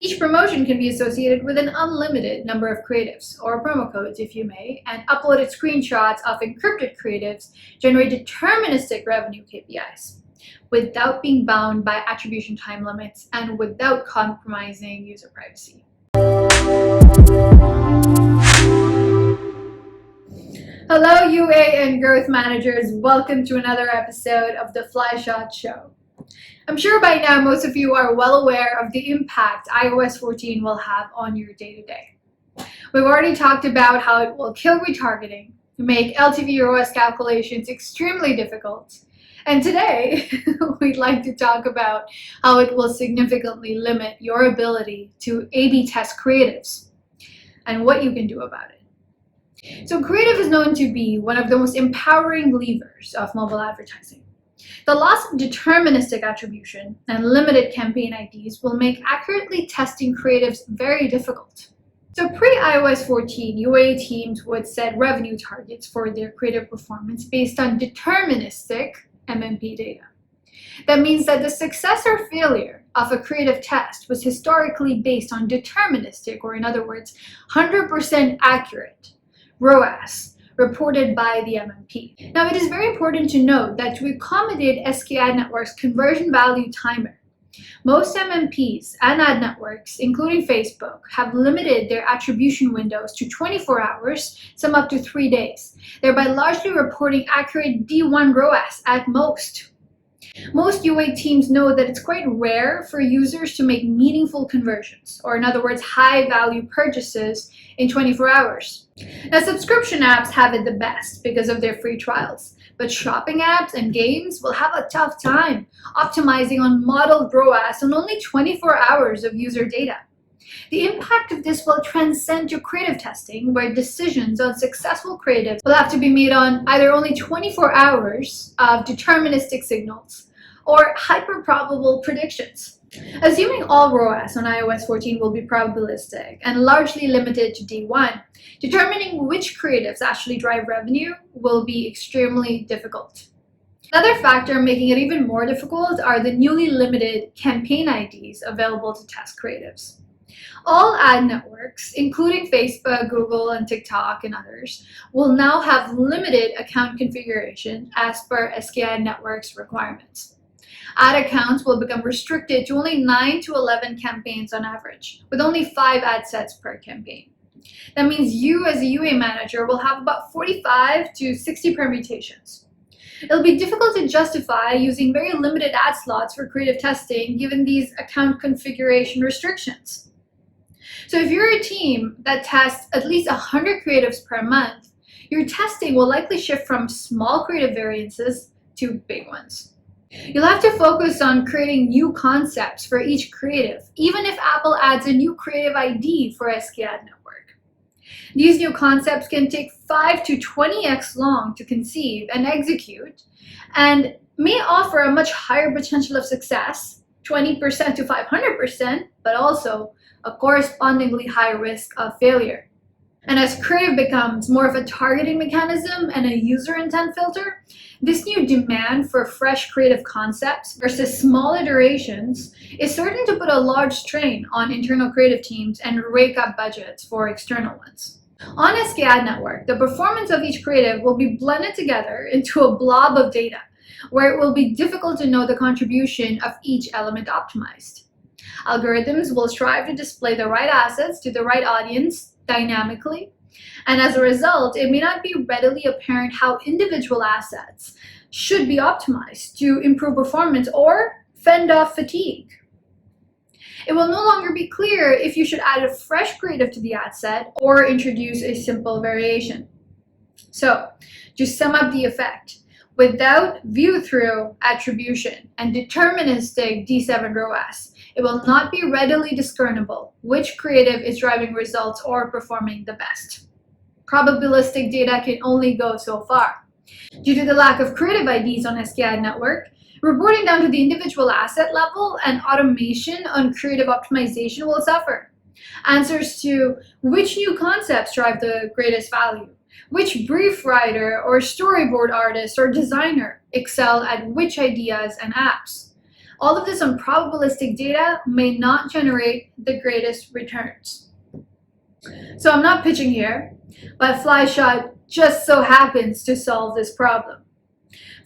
Each promotion can be associated with an unlimited number of creatives, or promo codes if you may, and uploaded screenshots of encrypted creatives generate deterministic revenue KPIs without being bound by attribution time limits and without compromising user privacy. Hello, UA and growth managers. Welcome to another episode of the Flyshot Show. I'm sure by now most of you are well aware of the impact iOS 14 will have on your day-to-day. We've already talked about how it will kill retargeting, make LTV ROAS calculations extremely difficult, and today we'd like to talk about how it will significantly limit your ability to A/B test creatives and what you can do about it. So creative is known to be one of the most empowering levers of mobile advertising. The loss of deterministic attribution and limited campaign IDs will make accurately testing creatives very difficult. So pre-iOS 14, UA teams would set revenue targets for their creative performance based on deterministic MMP data. That means that the success or failure of a creative test was historically based on deterministic, or in other words, 100% accurate ROAS reported by the MMP. Now, it is very important to note that to accommodate SKAd network's conversion value timer, most MMPs and ad networks, including Facebook, have limited their attribution windows to 24 hours, some up to 3 days, thereby largely reporting accurate D1 ROAS at most. Most UA teams know that it's quite rare for users to make meaningful conversions, or in other words, high-value purchases in 24 hours. Now, subscription apps have it the best because of their free trials, but shopping apps and games will have a tough time optimizing on modeled ROAS on only 24 hours of user data. The impact of this will transcend to creative testing, where decisions on successful creatives will have to be made on either only 24 hours of deterministic signals or hyper-probable predictions. Assuming all ROAS on iOS 14 will be probabilistic and largely limited to D1, determining which creatives actually drive revenue will be extremely difficult. Another factor making it even more difficult are the newly limited campaign IDs available to test creatives. All ad networks, including Facebook, Google, and TikTok, and others, will now have limited account configuration as per SKAd network's requirements. Ad accounts will become restricted to only 9 to 11 campaigns on average, with only 5 ad sets per campaign. That means you as a UA manager will have about 45 to 60 permutations. It'll be difficult to justify using very limited ad slots for creative testing given these account configuration restrictions. So if you're a team that tests at least 100 creatives per month, your testing will likely shift from small creative variances to big ones. You'll have to focus on creating new concepts for each creative, even if Apple adds a new creative ID for SKAd network. These new concepts can take 5 to 20x long to conceive and execute, and may offer a much higher potential of success, 20% to 500%, but also a correspondingly high risk of failure. And as creative becomes more of a targeting mechanism and a user intent filter, this new demand for fresh creative concepts versus small iterations is certain to put a large strain on internal creative teams and rake up budgets for external ones. On SKAd network, the performance of each creative will be blended together into a blob of data, where it will be difficult to know the contribution of each element optimized. Algorithms will strive to display the right assets to the right audience dynamically, and as a result, it may not be readily apparent how individual assets should be optimized to improve performance or fend off fatigue. It will no longer be clear if you should add a fresh creative to the ad set or introduce a simple variation. So, to sum up the effect, without view-through attribution and deterministic D7 ROAS, it will not be readily discernible which creative is driving results or performing the best. Probabilistic data can only go so far. Due to the lack of creative IDs on SKAd network, reporting down to the individual asset level and automation on creative optimization will suffer. Answers to which new concepts drive the greatest value, which brief writer or storyboard artist or designer excel at which ideas and apps, All of this on probabilistic data may not generate the greatest returns. So I'm not pitching here, but Flyshot just so happens to solve this problem.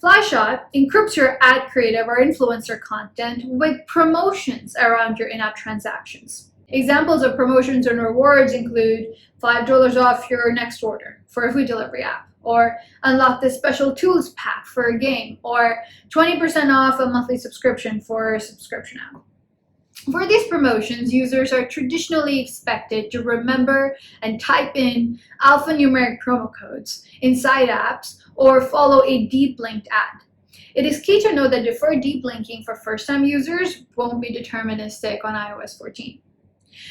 Flyshot encrypts your ad creative or influencer content with promotions around your in-app transactions. Examples of promotions and rewards include $5 off your next order for a food delivery app, or unlock this special tools pack for a game, or 20% off a monthly subscription for a subscription app. For these promotions, users are traditionally expected to remember and type in alphanumeric promo codes inside apps or follow a deep linked ad. It is key to note that deferred deep linking for first-time users won't be deterministic on iOS 14.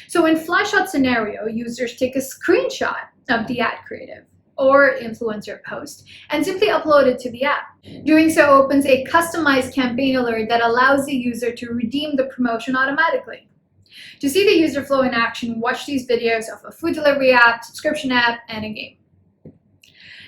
So in Flyshot scenario, users take a screenshot of the ad creative or influencer post and simply upload it to the app. Doing so opens a customized campaign alert that allows the user to redeem the promotion automatically. To see the user flow in action, watch these videos of a food delivery app, subscription app, and a game.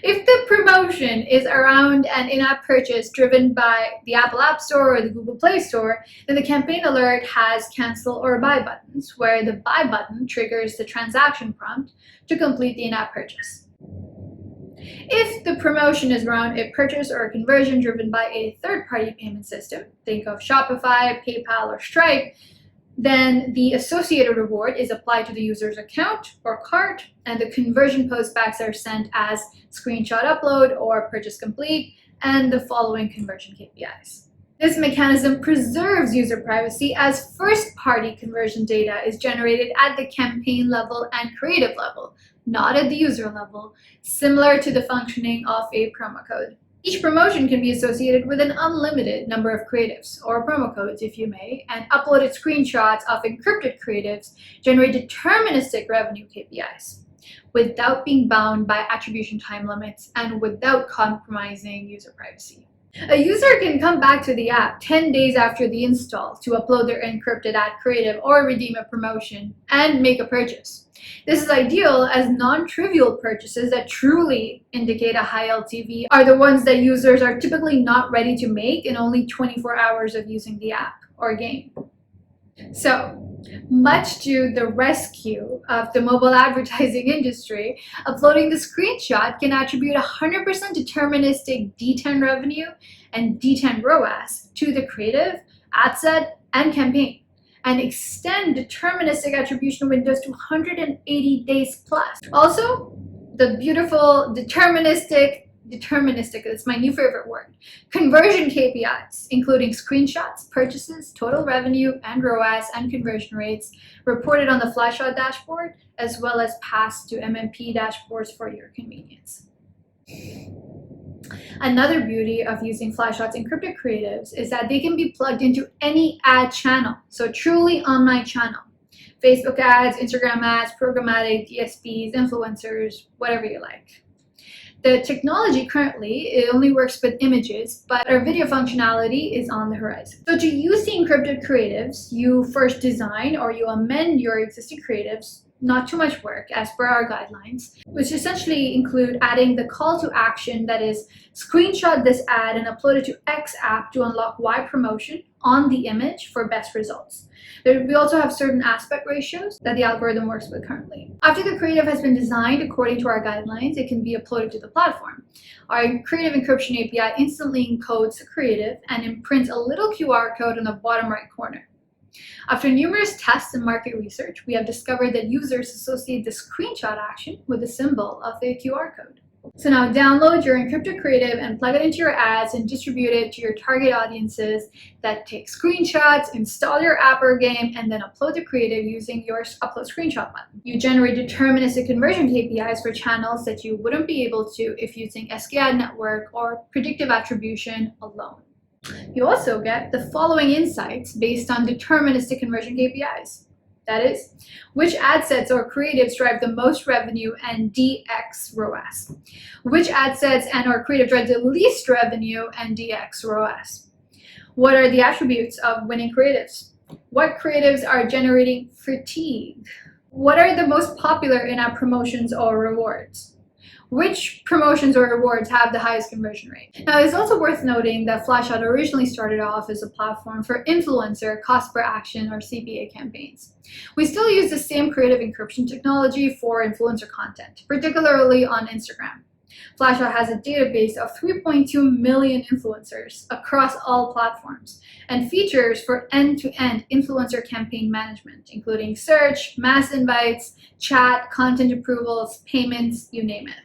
If the promotion is around an in-app purchase driven by the Apple App Store or the Google Play Store, then the campaign alert has cancel or buy buttons, where the buy button triggers the transaction prompt to complete the in-app purchase. If the promotion is around a purchase or a conversion driven by a third-party payment system, think of Shopify, PayPal, or Stripe, then the associated reward is applied to the user's account or cart, and the conversion postbacks are sent as screenshot upload or purchase complete, and the following conversion KPIs. This mechanism preserves user privacy as first-party conversion data is generated at the campaign level and creative level, not at the user level, similar to the functioning of a promo code. Each promotion can be associated with an unlimited number of creatives, or promo codes if you may, and uploaded screenshots of encrypted creatives generate deterministic revenue KPIs without being bound by attribution time limits and without compromising user privacy. A user can come back to the app 10 days after the install to upload their encrypted ad creative or redeem a promotion and make a purchase. This is ideal as non-trivial purchases that truly indicate a high LTV are the ones that users are typically not ready to make in only 24 hours of using the app or game. So, much to the rescue of the mobile advertising industry, uploading the screenshot can attribute 100% deterministic D10 revenue and D10 ROAS to the creative, ad set, and campaign, and extend deterministic attribution windows to 180 days plus. Also, the beautiful deterministic, it's my new favorite word, conversion KPIs, including screenshots, purchases, total revenue, and ROAS and conversion rates reported on the Flyshot dashboard, as well as passed to MMP dashboards for your convenience. Another beauty of using Flyshot's encrypted creatives is that they can be plugged into any ad channel, so truly omni-channel. Facebook ads, Instagram ads, programmatic, DSPs, influencers, whatever you like. The technology currently, it only works with images, but our video functionality is on the horizon. So to use the encrypted creatives, you first design or you amend your existing creatives, not too much work as per our guidelines, which essentially include adding the call to action that is screenshot this ad and upload it to X app to unlock Y promotion on the image for best results. We also have certain aspect ratios that the algorithm works with currently. After the creative has been designed according to our guidelines, it can be uploaded to the platform. Our creative encryption API instantly encodes the creative and imprints a little QR code in the bottom right corner. After numerous tests and market research, we have discovered that users associate the screenshot action with the symbol of a QR code. So now download your encrypted creative and plug it into your ads and distribute it to your target audiences that take screenshots, install your app or game, and then upload the creative using your upload screenshot button. You generate deterministic conversion KPIs for channels that you wouldn't be able to if using SKAd network or predictive attribution alone. You also get the following insights based on deterministic conversion KPIs. That is, which ad sets or creatives drive the most revenue and DX ROAS? Which ad sets and or creative drive the least revenue and DX ROAS? What are the attributes of winning creatives? What creatives are generating fatigue? What are the most popular in-app promotions or rewards? which promotions or rewards have the highest conversion rate. Now, it's also worth noting that Flashshot originally started off as a platform for influencer cost per action or CPA campaigns. We still use the same creative encryption technology for influencer content, particularly on Instagram. Flashshot has a database of 3.2 million influencers across all platforms and features for end-to-end influencer campaign management, including search, mass invites, chat, content approvals, payments, you name it.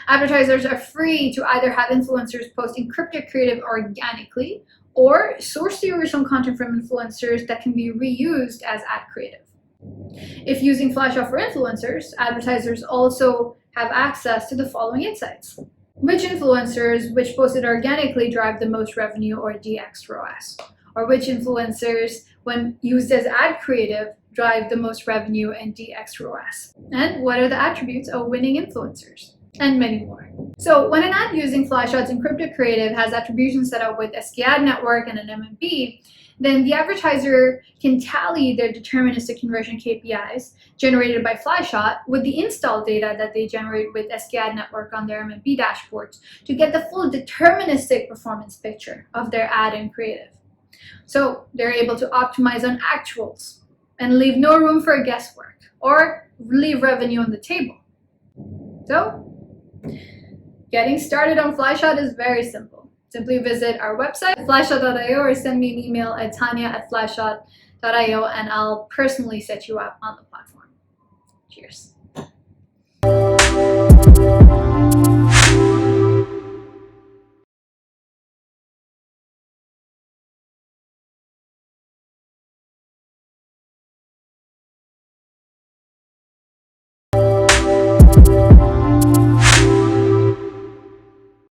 Advertisers are free to either have influencers post encrypted creative organically or source the original content from influencers that can be reused as ad creative. If using Flashshot for influencers, advertisers also have access to the following insights. Which influencers which posted organically drive the most revenue or DX ROAS? Or which influencers, when used as ad creative, drive the most revenue and DX ROAS? And what are the attributes of winning influencers? And many more. So when an ad using Flashshot's encrypted creative has attribution set up with SK Ad Network and an MMP, then the advertiser can tally their deterministic conversion KPIs generated by Flashshot with the install data that they generate with SK Ad Network on their MMP dashboards to get the full deterministic performance picture of their ad and creative. So they're able to optimize on actuals and leave no room for guesswork or leave revenue on the table. So getting started on Flashshot is very simple. Simply visit our website, flashshot.io, or send me an email at tanya@flashshot.io, and I'll personally set you up on the platform. Cheers.